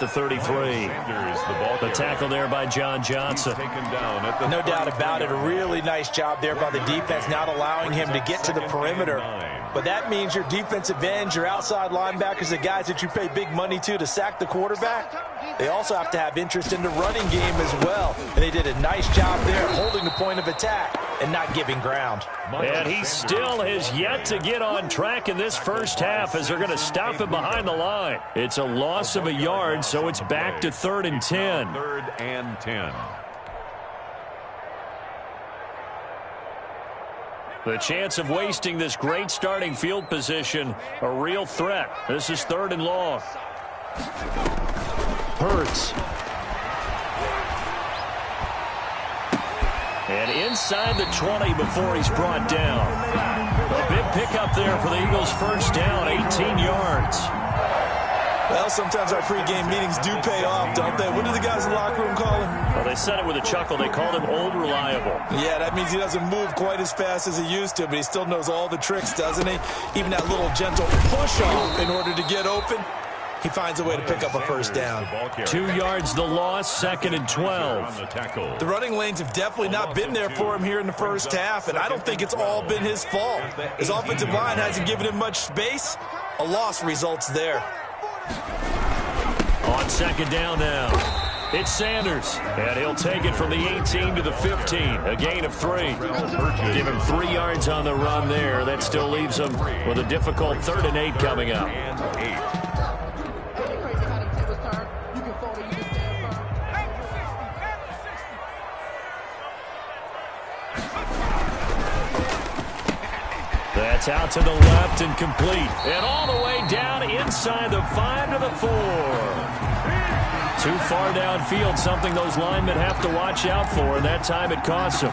The 33. The tackle there by John Johnson. No doubt about it. A really nice job there by the defense, not allowing him to get to the perimeter. But that means your defensive ends, your outside linebackers, the guys that you pay big money to sack the quarterback, they also have to have interest in the running game as well. And they did a nice job there holding the point of attack and not giving ground. And he still has yet to get on track in this first half as they're going to stop him behind the line. It's a loss of a yard, so it's back to 3rd and 10. 3rd and 10. The chance of wasting this great starting field position, a real threat. This is 3rd and long. Hurts. And inside the 20 before he's brought down. A big pickup there for the Eagles' first down, 18 yards. Well, sometimes our pregame meetings do pay off, don't they? What do the guys in the locker room call him? Well, they said it with a chuckle. They called him Old Reliable. Yeah, that means he doesn't move quite as fast as he used to, but he still knows all the tricks, doesn't he? Even that little gentle push-off in order to get open. He finds a way to pick up a first down. 2 yards the loss, 2nd and 12. The running lanes have definitely not been there for him here in the first half, and I don't think it's all been his fault. His offensive line hasn't given him much space. A loss results there. On 2nd down now, it's Sanders, and he'll take it from the 18 to the 15, a gain of 3. Give him 3 yards on the run there. That still leaves him with a difficult 3rd and 8 coming up. That's out to the left and complete. And all the way down inside the 5 to the 4. Too far downfield, something those linemen have to watch out for, and that time it costs them.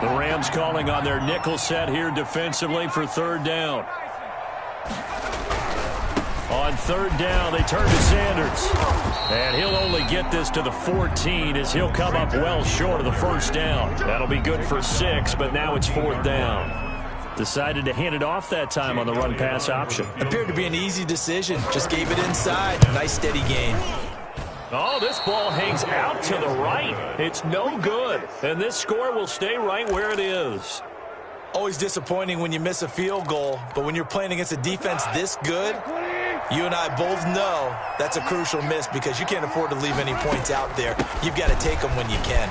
The Rams calling on their nickel set here defensively for 3rd down. On 3rd down, they turn to Sanders. And he'll only get this to the 14 as he'll come up well short of the first down. That'll be good for 6, but now it's 4th down. Decided to hand it off that time on the run-pass option. Appeared to be an easy decision. Just gave it inside. Nice steady gain. Oh, this ball hangs out to the right. It's no good. And this score will stay right where it is. Always disappointing when you miss a field goal, but when you're playing against a defense this good, you and I both know that's a crucial miss because you can't afford to leave any points out there. You've got to take them when you can.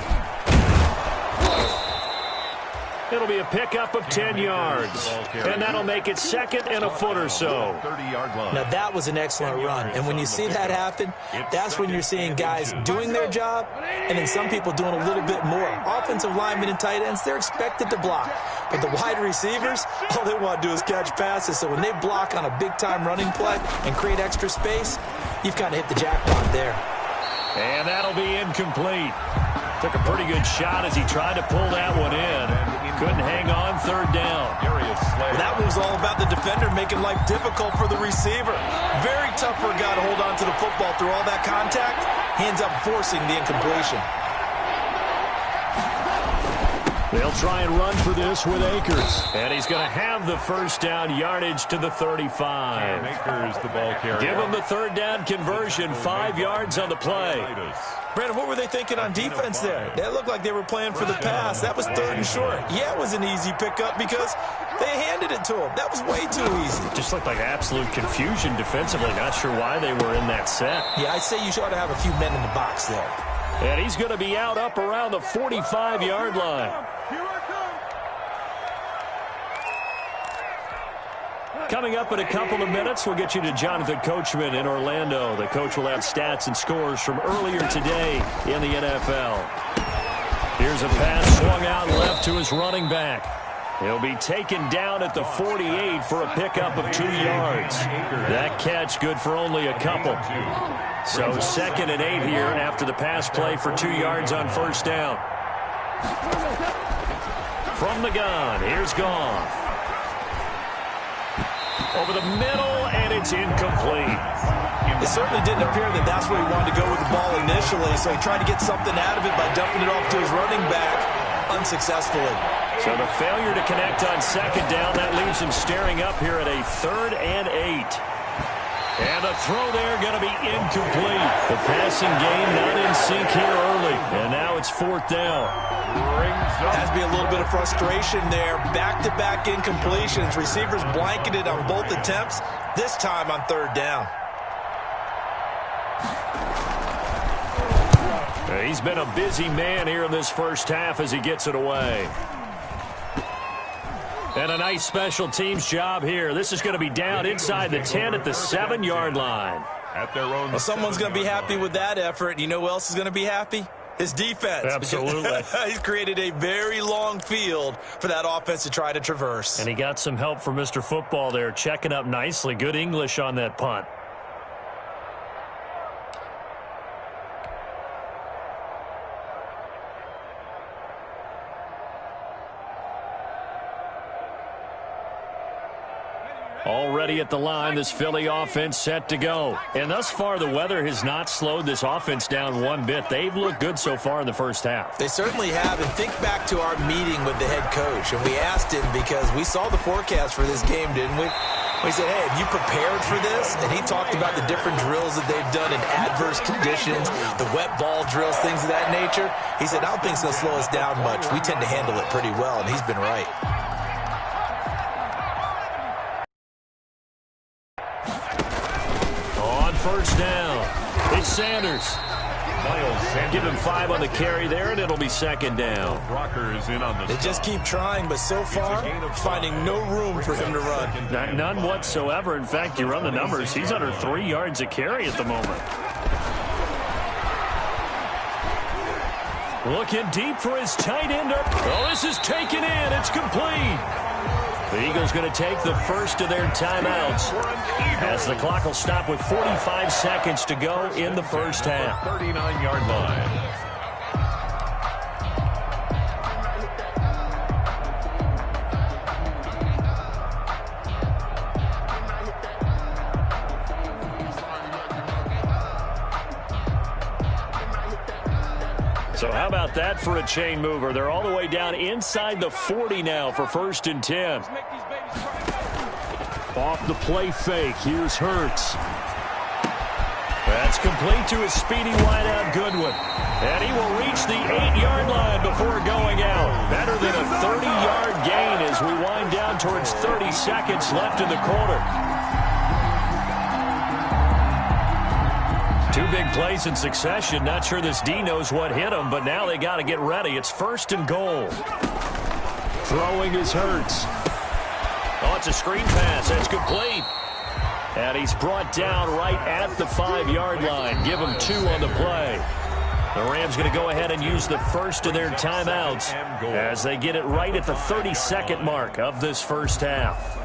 It'll be a pickup of 10 yards, and that'll make it 2nd and a foot or so. Now, that was an excellent run, and when you see that happen, that's when you're seeing guys doing their job and then some people doing a little bit more. Offensive linemen and tight ends, they're expected to block, but the wide receivers, all they want to do is catch passes, so when they block on a big-time running play and create extra space, you've kind of hit the jackpot there. And that'll be incomplete. Took a pretty good shot as he tried to pull that one in. Couldn't hang on 3rd down. Well, that was all about the defender making life difficult for the receiver. Very tough for a guy to hold on to the football through all that contact. He ends up forcing the incompletion. They'll try and run for this with Akers. And he's going to have the first down yardage to the 35. Akers, the ball carrier. Give him the 3rd down conversion, 5 yards on the play. Brandon, what were they thinking on defense there? They looked like they were playing for the pass. That was 3rd and short. Yeah, it was an easy pickup because they handed it to him. That was way too easy. Just looked like absolute confusion defensively. Not sure why they were in that set. Yeah, I'd say you ought to have a few men in the box there. And he's going to be out up around the 45-yard line. Coming up in a couple of minutes, we'll get you to Jonathan Coachman in Orlando. The coach will have stats and scores from earlier today in the NFL. Here's a pass swung out left to his running back. He'll be taken down at the 48 for a pickup of 2 yards. That catch good for only a couple. So 2nd and 8 here after the pass play for 2 yards on first down. From the gun, here's Goff. Over the middle, and it's incomplete. It certainly didn't appear that that's where he wanted to go with the ball initially, so he tried to get something out of it by dumping it off to his running back. unsuccessfully. So the failure to connect on second down, that leaves him staring up here at a 3rd and 8. And the throw there going to be incomplete. The passing game not in sync here early. And now it's 4th down. Has to be a little bit of frustration there. Back-to-back incompletions. Receivers blanketed on both attempts, this time on 3rd down. He's been a busy man here in this first half as he gets it away. And a nice special teams job here. This is going to be down inside the 10 at the 7-yard line. At their own. Well, someone's going to be happy with that effort. You know who else is going to be happy? His defense. Absolutely. He's created a very long field for that offense to try to traverse. And he got some help from Mr. Football there, checking up nicely. Good English on that punt. Already at the line, this Philly offense set to go. And thus far, the weather has not slowed this offense down one bit. They've looked good so far in the first half. They certainly have. And think back to our meeting with the head coach. And we asked him because we saw the forecast for this game, didn't we? We said, hey, have you prepared for this? And he talked about the different drills that they've done in adverse conditions, the wet ball drills, things of that nature. He said, I don't think it's going to slow us down much. We tend to handle it pretty well, and he's been right. First down. It's Sanders. Give him 5 on the carry there, and it'll be 2nd down. Rockers in on the They just keep trying, but so far, finding no room for him to run. None whatsoever. In fact, you run the numbers. He's under 3 yards a carry at the moment. Looking deep for his tight end. Oh, this is taken in. It's complete. The Eagles going to take the first of their timeouts as the clock will stop with 45 seconds to go in the first half. 39-yard line. So how about that for a chain mover? They're all the way down inside the 40 now for 1st and 10. Off the play fake. Here's Hurts. That's complete to his speedy wideout Goodwin. And he will reach the 8-yard line before going out. Better than a 30-yard gain as we wind down towards 30 seconds left in the quarter. 2 big plays in succession. Not sure this D knows what hit him, but now they got to get ready. It's 1st and goal. Throwing is Hurts. Oh, it's a screen pass. It's complete. And he's brought down right at the 5-yard line. Give him 2 on the play. The Rams going to go ahead and use the first of their timeouts as they get it right at the 32nd mark of this first half.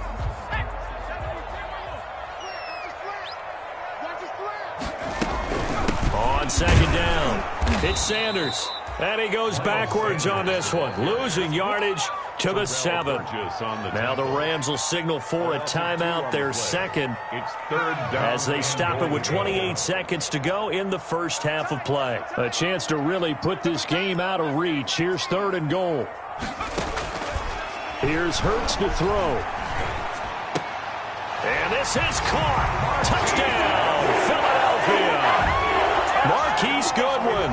On 2nd down, it's Sanders. And he goes backwards on this one, losing yardage to the 7. Now the Rams will signal for a timeout, their second, as they stop it with 28 seconds to go in the first half of play. A chance to really put this game out of reach. Here's 3rd and goal. Here's Hurts to throw. And this is caught. Touchdown, Philadelphia. Marquise Goodwin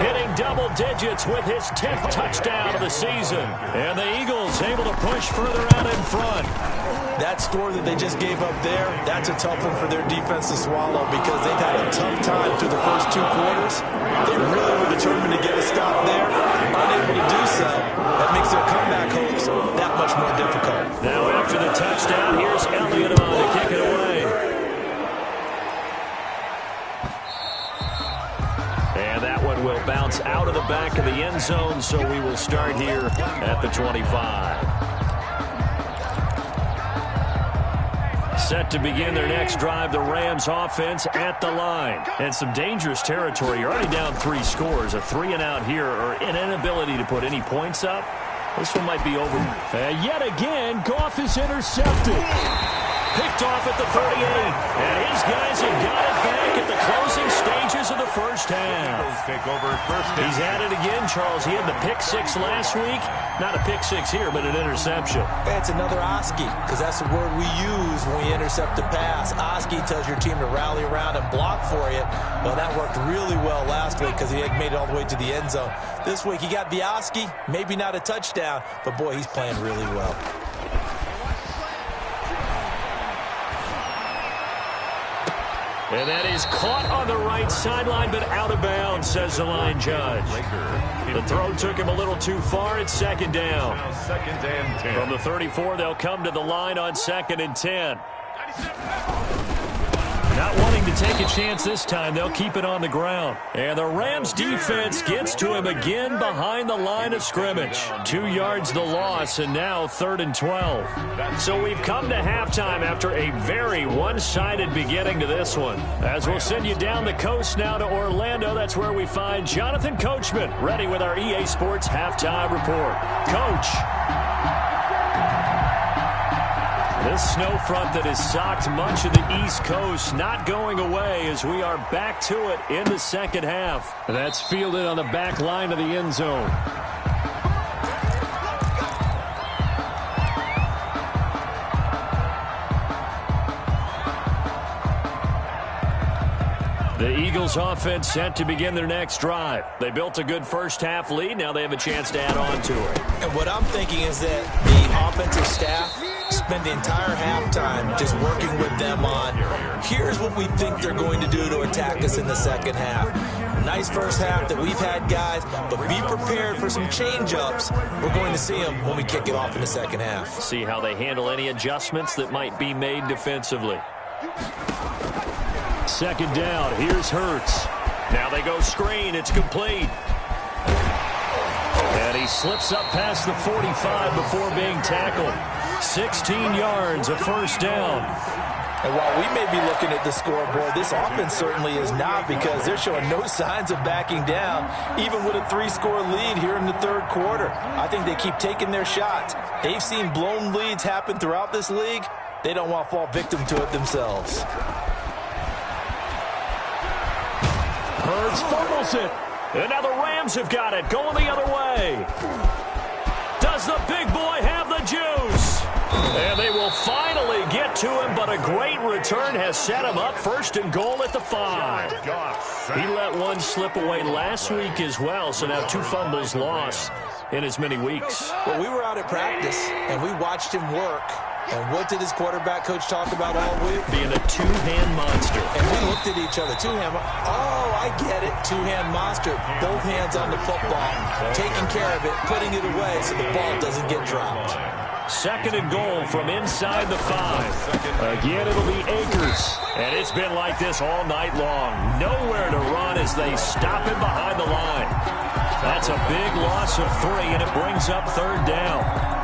hitting double digits with his 10th touchdown of the season. And the Eagles able to push further out in front. That score that they just gave up there, that's a tough one for their defense to swallow because they've had a tough time through the first 2 quarters. They really were determined to get a stop there. Unable to do so, that makes their comeback hopes that much more difficult. Now after the touchdown, here's Elliott on to kick it away. And that one will bounce out of the back of the end zone, so we will start here at the 25. Set to begin their next drive, the Rams offense at the line. And some dangerous territory. You're already down 3 scores. A 3-and-out here or an inability to put any points up. This one might be over. Yet again, Goff is intercepted. Picked off at the 38. And his guys have got it back at the closing stages of the first half. Take over first. He's at it again, Charles. He had the pick six last week. Not a pick six here, but an interception. It's another Oski, because that's the word we use when we intercept a pass. Oski tells your team to rally around and block for you. Well, that worked really well last week because he had made it all the way to the end zone. This week he got the Oski, maybe not a touchdown, but boy, he's playing really well. And that is caught on the right sideline, but out of bounds, says the line judge. The throw took him a little too far. It's second down. Second and 10. From the 34, they'll come to the line on 2nd and 10. Not wanting to take a chance this time, they'll keep it on the ground. And the Rams defense gets to him again behind the line of scrimmage. 2 yards the loss, and now 3rd and 12. So we've come to halftime after a very one-sided beginning to this one. As we'll send you down the coast now to Orlando, that's where we find Jonathan Coachman, ready with our EA Sports Halftime Report. Coach. This snow front that has socked much of the East Coast not going away as we are back to it in the second half. That's fielded on the back line of the end zone. The Eagles offense set to begin their next drive. They built a good first half lead. Now they have a chance to add on to it. And what I'm thinking is that the offensive staff spend the entire halftime just working with them on, here's what we think they're going to do to attack us in the second half. Nice first half that we've had, guys, but be prepared for some change-ups. We're going to see them when we kick it off in the second half. See how they handle any adjustments that might be made defensively. Second down, here's Hurts. Now they go screen, it's complete. And he slips up past the 45 before being tackled. 16 yards, a first down. And while we may be looking at the scoreboard, this offense certainly is not, because they're showing no signs of backing down, even with a 3-score lead here in the third quarter. I think they keep taking their shots. They've seen blown leads happen throughout this league. They don't want to fall victim to it themselves. Hurts fumbles it. And now the Rams have got it, going the other way. Does the big boy have the juice? And they will finally get to him, but a great return has set him up 1st and goal at the 5. He let one slip away last week as well, so now 2 fumbles lost in as many weeks. Well, we were out at practice, and we watched him work. And what did his quarterback coach talk about all week? Being a two-hand monster. And we looked at each other. Two-hand. Oh, I get it. Two-hand monster. Both hands on the football. Taking care of it, putting it away so the ball doesn't get dropped. 2nd and goal from inside the 5. Again, it'll be Akers. And it's been like this all night long. Nowhere to run as they stop him behind the line. That's a big loss of 3, and it brings up 3rd down.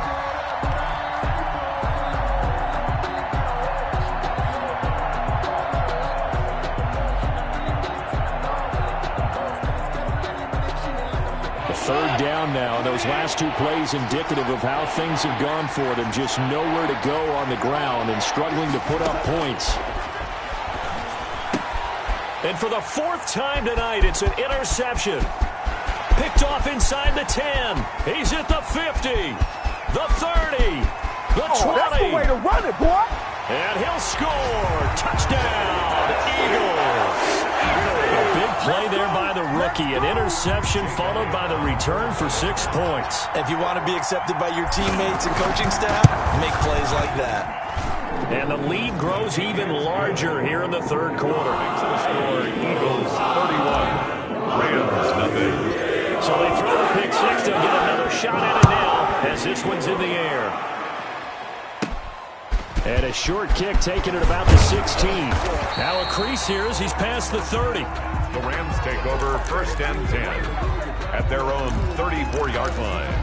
Third down now, and those last 2 plays indicative of how things have gone for them. Just nowhere to go on the ground and struggling to put up points. And for the 4th time tonight, it's an interception. Picked off inside the 10. He's at the 50, the 30, the 20. That's the way to run it, boy. And he'll score. Touchdown, Eagles. A big play there by the rookie. An interception followed by the return for 6 points. If you want to be accepted by your teammates and coaching staff, make plays like that. And the lead grows even larger here in the third quarter. Eagles 31, Rams nothing. So they throw the pick six. They'll get another shot at it now as this one's in the air. And a short kick taken at about the 16. Now a crease here as he's past the 30. The Rams take over 1st and 10 at their own 34-yard line.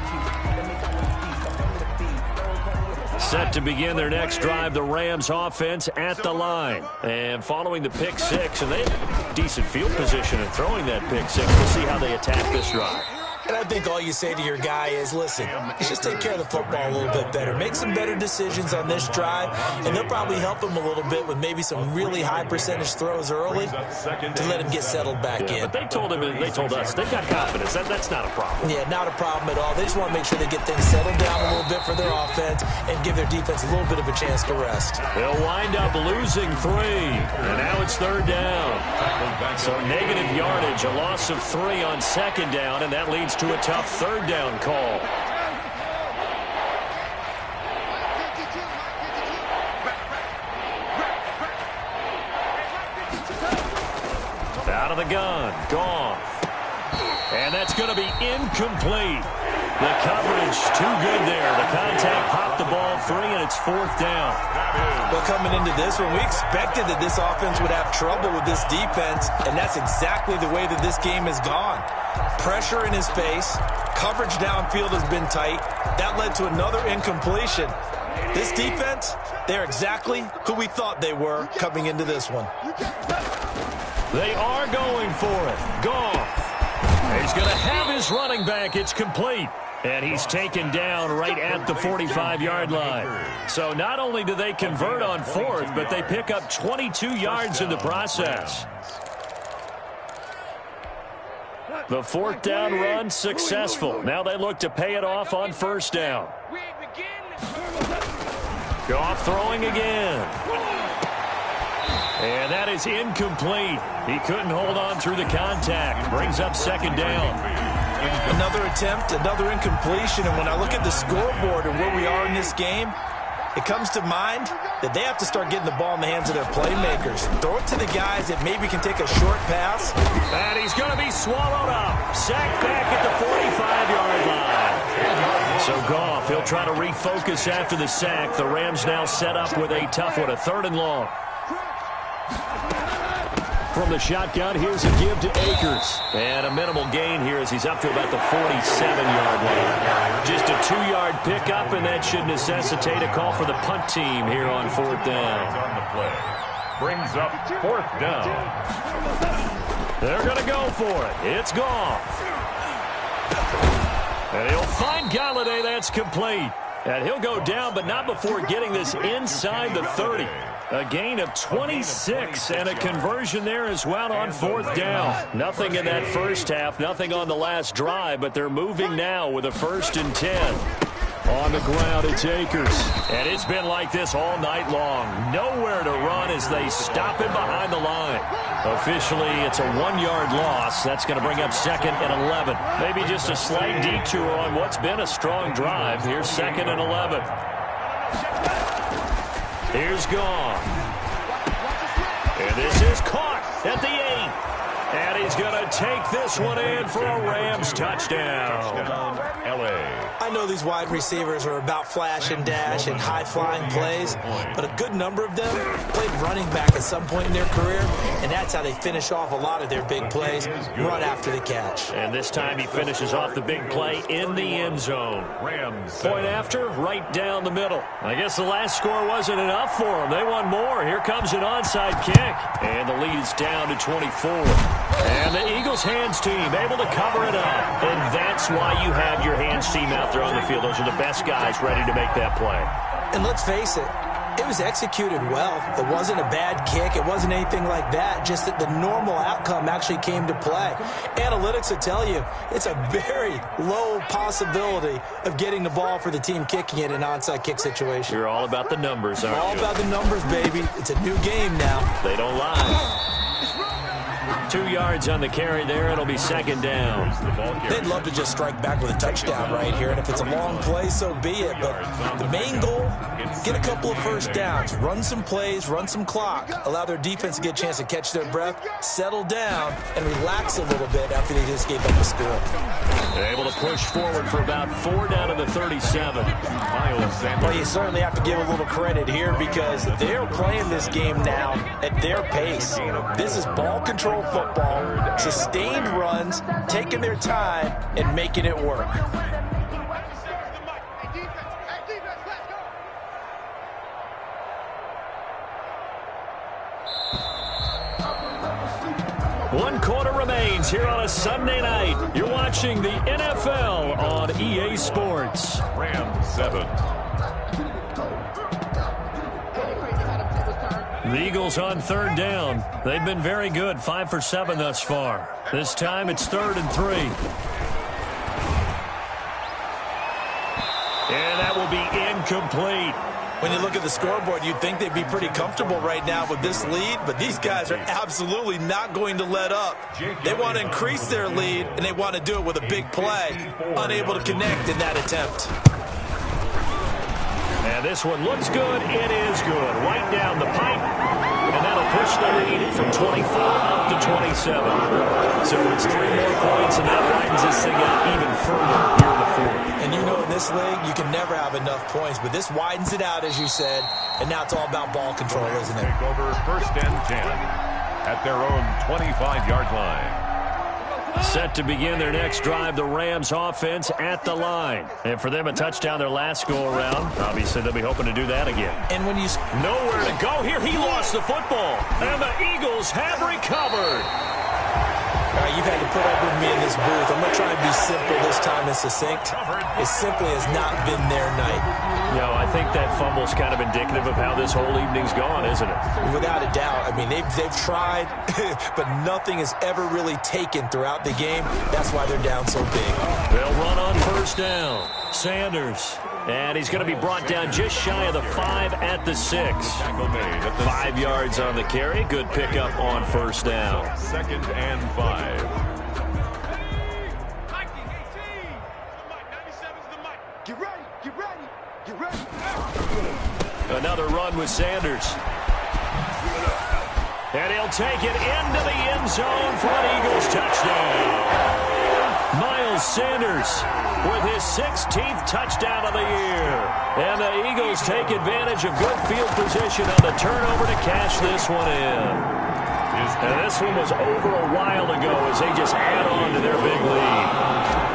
Set to begin their next drive, the Rams offense at the line. And following the pick six, and they have decent field position in throwing that pick six. We'll see how they attack this drive. And I think all you say to your guy is, listen, let's just take care of the football a little bit better. Make some better decisions on this drive, and they'll probably help him a little bit with maybe some really high percentage throws early to let him get settled back in. But they told us, they've got confidence. That's not a problem. Yeah, not a problem at all. They just want to make sure they get things settled down a little bit for their offense and give their defense a little bit of a chance to rest. They'll wind up losing 3, and now it's 3rd down. So negative yardage, a loss of 3 on 2nd down, and that leads to a tough 3rd down call. Out of the gun, Goff. And that's going to be incomplete. The coverage too good there. The contact popped the ball free, and it's 4th down. Well, coming into this one, we expected that this offense would have trouble with this defense, and that's exactly the way that this game has gone. Pressure in his face. Coverage downfield has been tight. That led to another incompletion. This defense, they're exactly who we thought they were coming into this one. They are going for it. Goff. He's going to have his running back. It's complete. And he's taken down right at the 45-yard line. So not only do they convert on 4th, but they pick up 22 yards in the process. The 4th down run successful. Now they look to pay it off on 1st down. Goff throwing again. And that is incomplete. He couldn't hold on through the contact. Brings up 2nd down. Another attempt, another incompletion. And when I look at the scoreboard and where we are in this game, it comes to mind that they have to start getting the ball in the hands of their playmakers. Throw it to the guys that maybe can take a short pass. And he's going to be swallowed up. Sacked back at the 45-yard line. So Goff, he'll try to refocus after the sack. The Rams now set up with a tough one, a 3rd and long. From the shotgun, here's a give to Akers. And a minimal gain here as he's up to about the 47-yard line. Just a 2-yard pickup, and that should necessitate a call for the punt team here on 4th down. On the play. Brings up 4th down. They're going to go for it. It's Goff. And he'll find Galladay. That's complete. And he'll go down, but not before getting this inside the 30. A gain of 26 and a conversion there as well on 4th down. Nothing in that first half, nothing on the last drive, but they're moving now with a 1st and 10. On the ground, it's Akers. And it's been like this all night long. Nowhere to run as they stop him behind the line. Officially, it's a 1-yard loss. That's going to bring up 2nd and 11. Maybe just a slight detour on what's been a strong drive. Here's 2nd and 11. Here's Goff. And this is caught at the 8. And he's going to take this one in for a Rams touchdown. L.A. I know these wide receivers are about flash and dash and high-flying plays, but a good number of them played running back at some point in their career, and that's how they finish off a lot of their big plays, run after the catch. And this time he finishes off the big play in the end zone. Point after, right down the middle. I guess the last score wasn't enough for them. They want more. Here comes an onside kick, and the lead is down to 24. And the Eagles hands team able to cover it up. And that's why you have your hands team out there on the field. Those are the best guys ready to make that play. And let's face it, it was executed well. It wasn't a bad kick. It wasn't anything like that. Just that the normal outcome actually came to play. Analytics will tell you it's a very low possibility of getting the ball for the team kicking it in an onside kick situation. You're all about the numbers, aren't you? All about the numbers, baby. It's a new game now. They don't lie. 2 yards on the carry there. It'll be 2nd down. They'd love to just strike back with a touchdown right here, and if it's a long play, so be it. But the main goal, get a couple of first downs, run some plays, run some clock, allow their defense to get a chance to catch their breath, settle down, and relax a little bit after they just gave up a score. They're able to push forward for about 4 down to the 37. Well, you certainly have to give a little credit here because they're playing this game now at their pace. This is ball control football, sustained runs, taking their time, and making it work. One quarter remains here on a Sunday night. You're watching the NFL on EA Sports. Rams 7. The Eagles on third down. They've been very good, 5 for 7 thus far. This time it's 3rd and 3. And that will be incomplete. When you look at the scoreboard, you'd think they'd be pretty comfortable right now with this lead, but these guys are absolutely not going to let up. They want to increase their lead, and they want to do it with a big play. Unable to connect in that attempt. And this one looks good. It is good. Right down the pipe. And that'll push the lead from 24 up to 27. So it's 3 more points, and that widens this thing out even further here in the fourth. And you know in this league, you can never have enough points, but this widens it out, as you said, and now it's all about ball control, isn't it? Take over 1st and 10 at their own 25-yard line. Set to begin their next drive, the Rams offense at the line. And for them, a touchdown their last go-around. Obviously, they'll be hoping to do that again. And when you... Nowhere to go here. He lost the football. And the Eagles have recovered. All right, you've had to put up with me in this booth. I'm going to try and be simple this time and succinct. It simply has not been their night. No, I think that fumble's kind of indicative of how this whole evening's gone, isn't it? Without a doubt. I mean, they've tried, but nothing has ever really taken throughout the game. That's why they're down so big. They'll run on 1st down. Sanders. And he's going to be brought down just shy of the 5 at the 6. 5 yards on the carry. Good pickup on 1st down. 2nd and 5. Another run with Sanders. And he'll take it into the end zone for an Eagles touchdown. Miles Sanders with his 16th touchdown of the year. And the Eagles take advantage of good field position on the turnover to cash this one in. And this one was over a while ago as they just add on to their big lead.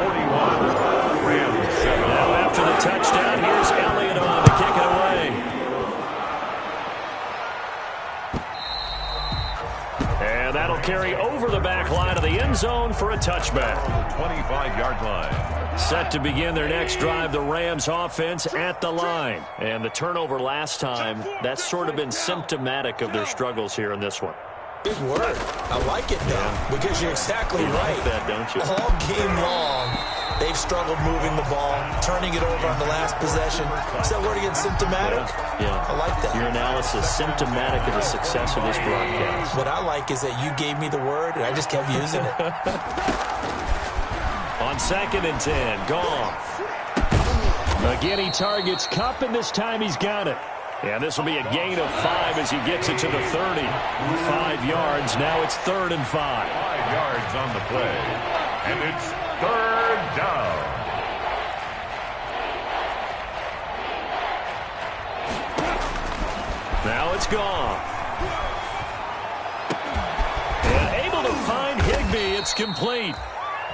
41, Rams 7. Now after the touchdown, here's Elliott on to kick it away. And that'll carry over the back line of the end zone for a touchback. 25-yard line. Set to begin their next drive, the Rams offense at the line. And the turnover last time, that's sort of been symptomatic of their struggles here in this one. Big word. I like it, though, because you're exactly right. Like that, don't you? All game long, they've struggled moving the ball, turning it over on the last possession. Is that word again, symptomatic? Yeah. I like that. Your analysis, symptomatic of the success of this broadcast. What I like is that you gave me the word, and I just kept using it. On 2nd and 10, Goff. Again, he targets Kupp, and this time he's got it. And this will be a gain of 5 as he gets it to the 30. 5 yards. Now it's 3rd and 5. 5 yards on the play. And it's 3rd down. Now it's Goff. And able to find Higbee. It's complete.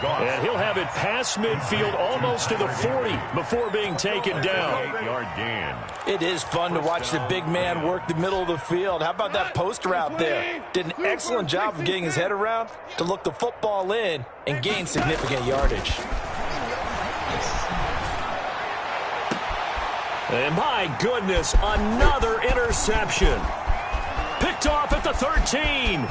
And he'll have it past midfield almost to the 40 before being taken down. 8-yard gain. It is fun to watch the big man work the middle of the field. How about that post route there? Did an excellent job of getting his head around to look the football in and gain significant yardage. And my goodness, another interception. Picked off at the 13.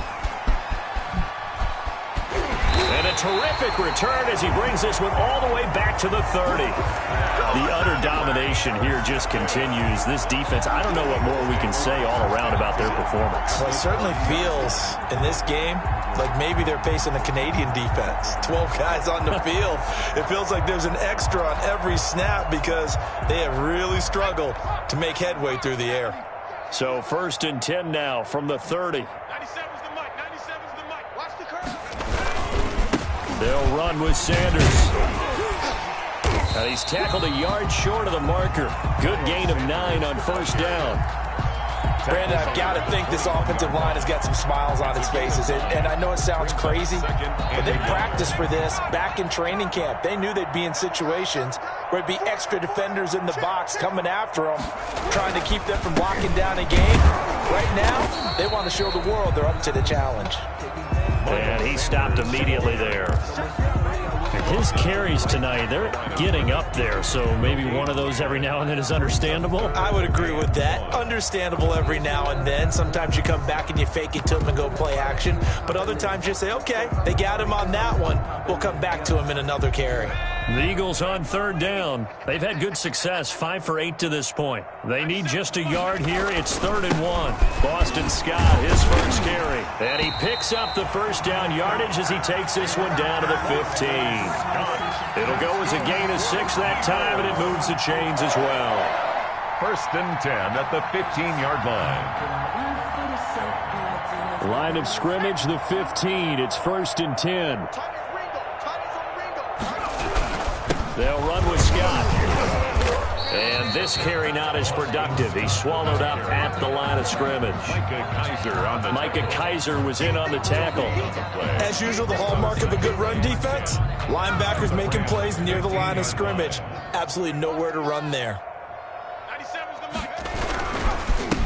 And a terrific return as he brings this one all the way back to the 30. The utter domination here just continues. This defense, I don't know what more we can say all around about their performance. Well, it certainly feels in this game like maybe they're facing a Canadian defense. 12 guys on the field. It feels like there's an extra on every snap because they have really struggled to make headway through the air. So 1st and 10 now from the 30. They'll run with Sanders. Now he's tackled a yard short of the marker. Good gain of 9 on 1st down. Brandon, I've got to think this offensive line has got some smiles on its faces. And I know it sounds crazy, but they practiced for this back in training camp. They knew they'd be in situations where it'd be extra defenders in the box coming after them, trying to keep them from locking down a game. Right now, they want to show the world they're up to the challenge. And he stopped immediately there. His carries tonight, they're getting up there, so maybe one of those every now and then is understandable. I would agree with that. Understandable every now and then. Sometimes you come back and you fake it to him and go play action. But other times you say, okay, they got him on that one. We'll come back to him in another carry. The Eagles on third down. They've had good success, 5 for 8 to this point. They need just a yard here. It's 3rd and 1. Boston Scott, his first carry. And he picks up the first down yardage as he takes this one down to the 15. It'll go as a gain of 6 that time, and it moves the chains as well. 1st and 10 at the 15-yard line. Line of scrimmage, the 15. It's 1st and 10. They'll run with Scott. And this carry not as productive. He's swallowed up at the line of scrimmage. Micah Kiser was in on the tackle. As usual, the hallmark of a good run defense, linebackers making plays near the line of scrimmage. Absolutely nowhere to run there.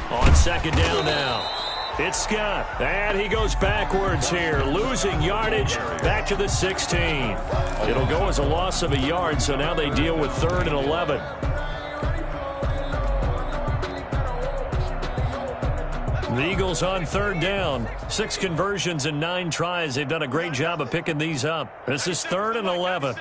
On 2nd down now. It's Scott, and he goes backwards here, losing yardage back to the 16. It'll go as a loss of a yard, so now they deal with 3rd and 11. The Eagles on 3rd down. 6 conversions and 9 tries. They've done a great job of picking these up. This is 3rd and 11.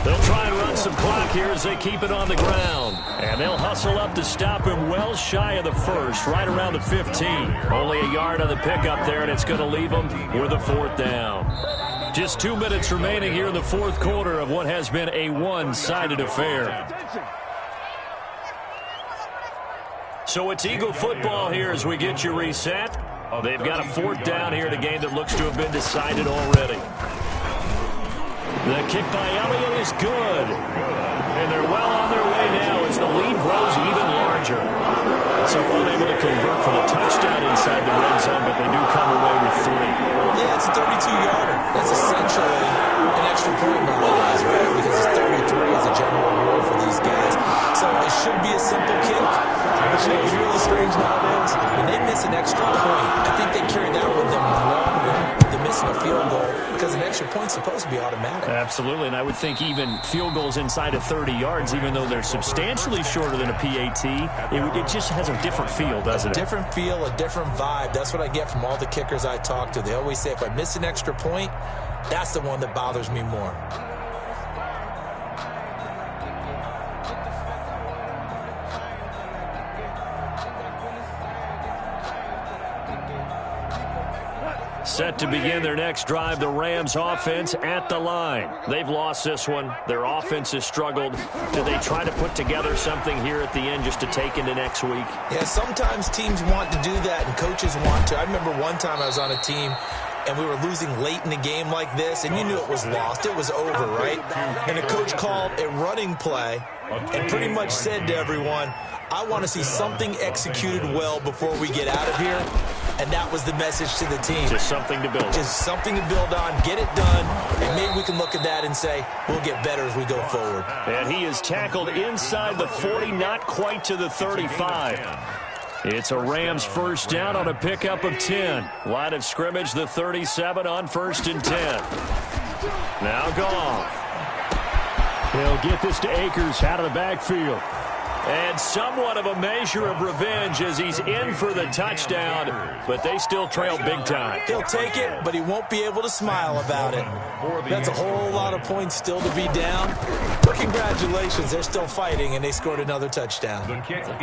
They'll try and run some clock here as they keep it on the ground. And they'll hustle up to stop him well shy of the 1st, right around the 15. Only a yard on the pickup there, and it's going to leave them with a 4th down. Just 2 minutes remaining here in the 4th quarter of what has been a one-sided affair. So it's Eagle football here as we get you reset. They've got a 4th down here in a game that looks to have been decided already. The kick by Elliott is good. And they're well on their way now as the lead grows even larger. So unable to convert for the touchdown inside the red zone, but they do come away with 3. Yeah, it's a 32-yarder. That's essentially an extra point nowadays, right? Because it's 33 as a general rule for these guys. So it should be a simple kick. But you know, it's really strange nowadays. When they miss an extra point, I think they carry that with them longer than missing a field goal because an extra point's supposed to be automatic. Absolutely, and I would think even field goals inside of 30 yards, even though they're substantially shorter than a PAT, it just has a different feel, doesn't it? A different feel, a different vibe. That's what I get from all the kickers I talk to. They always say, if I miss an extra point, that's the one that bothers me more. Set to begin their next drive, the Rams offense at the line. They've lost this one. Their offense has struggled. Do they try to put together something here at the end just to take into next week? Yeah, sometimes teams want to do that and coaches want to. I remember one time I was on a team and we were losing late in the game like this, and you knew it was lost. It was over, right? And the coach called a running play and pretty much said to everyone, I want to see something executed well before we get out of here. And that was the message to the team. Just something to build on. Just something to build on, get it done, and maybe we can look at that and say, we'll get better as we go forward. And he is tackled inside the 40, not quite to the 35. It's a Rams first down on a pickup of 10. Line of scrimmage, the 37 on 1st and 10. Now Goff. He'll get this to Akers out of the backfield. And somewhat of a measure of revenge as he's in for the touchdown, but they still trail big time. He'll take it, but he won't be able to smile about it. That's a whole lot of points still to be down. But congratulations, they're still fighting, and they scored another touchdown.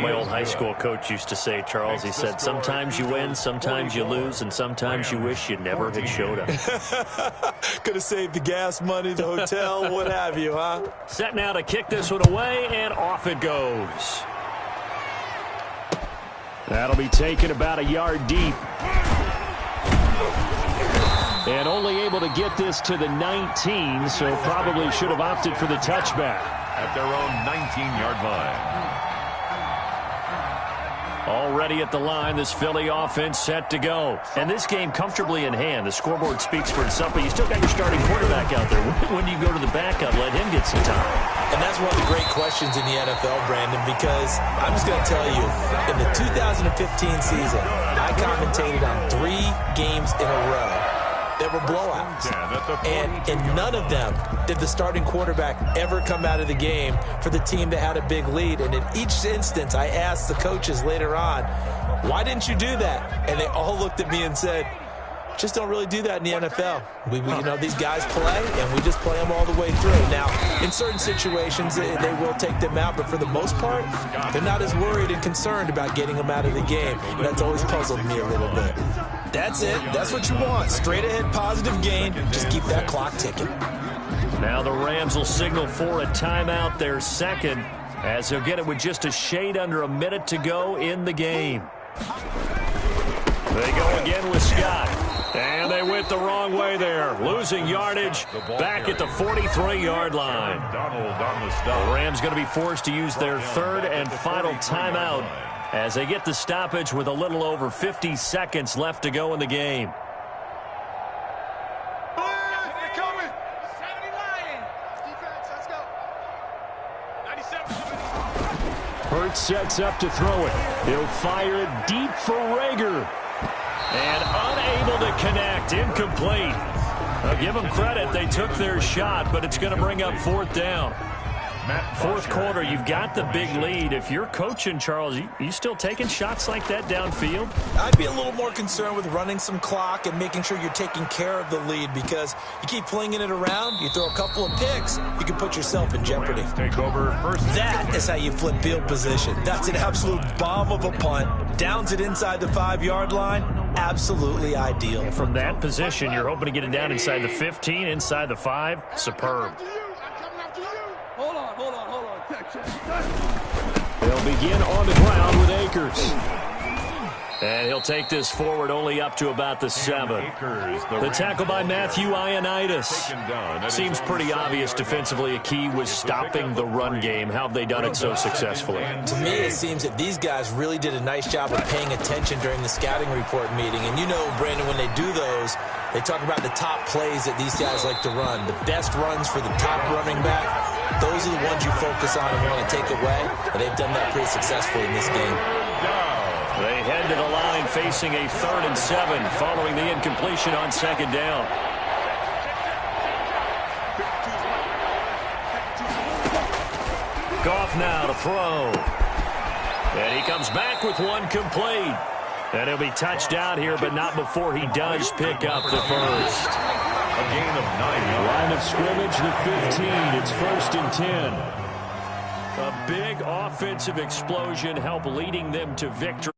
My old high school coach used to say, Charles, he said, sometimes you win, sometimes you lose, and sometimes you wish you never had showed up. Could have saved the gas money, the hotel, what have you, huh? Set now to kick this one away, and off it goes. That'll be taken about a yard deep. And only able to get this to the 19, so probably should have opted for the touchback. At their own 19-yard line. Already at the line, this Philly offense set to go. And this game comfortably in hand. The scoreboard speaks for itself, but you still got your starting quarterback out there. When do you go to the backup, let him get some time? And that's one of the great questions in the NFL, Brandon, because I'm just going to tell you, in the 2015 season, I commentated on 3 games in a row that were blowouts. And in none of them did the starting quarterback ever come out of the game for the team that had a big lead. And in each instance, I asked the coaches later on, why didn't you do that? And they all looked at me and said, just don't really do that in the NFL. You know, these guys play, and we just play them all the way through. Now, in certain situations, they will take them out, but for the most part, they're not as worried and concerned about getting them out of the game. And that's always puzzled me a little bit. That's it. That's what you want. Straight ahead, positive gain. Just keep that clock ticking. Now the Rams will signal for a timeout, their second, as he'll get it with just a shade under a minute to go in the game. They go again with Scott. And they went the wrong way there. Losing yardage back at the 43-yard line. The Rams going to be forced to use their third and final timeout as they get the stoppage with a little over 50 seconds left to go in the game. Hurts sets up to throw it. He'll fire it deep for Rager. And unable to connect. Incomplete. I'll give them credit. They took their shot, but it's going to bring up 4th down. Fourth quarter, you've got the big lead. If you're coaching, Charles, you still taking shots like that downfield? I'd be a little more concerned with running some clock and making sure you're taking care of the lead, because you keep flinging it around, you throw a couple of picks, you can put yourself in jeopardy. Take over first. That is how you flip field position. That's an absolute bomb of a punt. Downs it inside the 5-yard line. Absolutely ideal. And from that position, you're hoping to get it down inside the 15, inside the 5. Superb. They'll begin on the ground with Akers. And he'll take this forward only up to about the 7. The tackle by Matthew Ioannidis. Seems pretty obvious defensively a key was stopping the run game. How have they done it so successfully? To me, it seems that these guys really did a nice job of paying attention during the scouting report meeting. And you know, Brandon, when they do those, they talk about the top plays that these guys like to run. The best runs for the top running back, those are the ones you focus on and want to take away. And they've done that pretty successfully in this game. They head to the line facing a 3rd and 7 following the incompletion on 2nd down. Goff now to throw. And he comes back with one complete. And he'll be touched out here, but not before he does pick up the first. A gain of 9. Line of scrimmage, the 15. It's 1st and 10. A big offensive explosion help leading them to victory.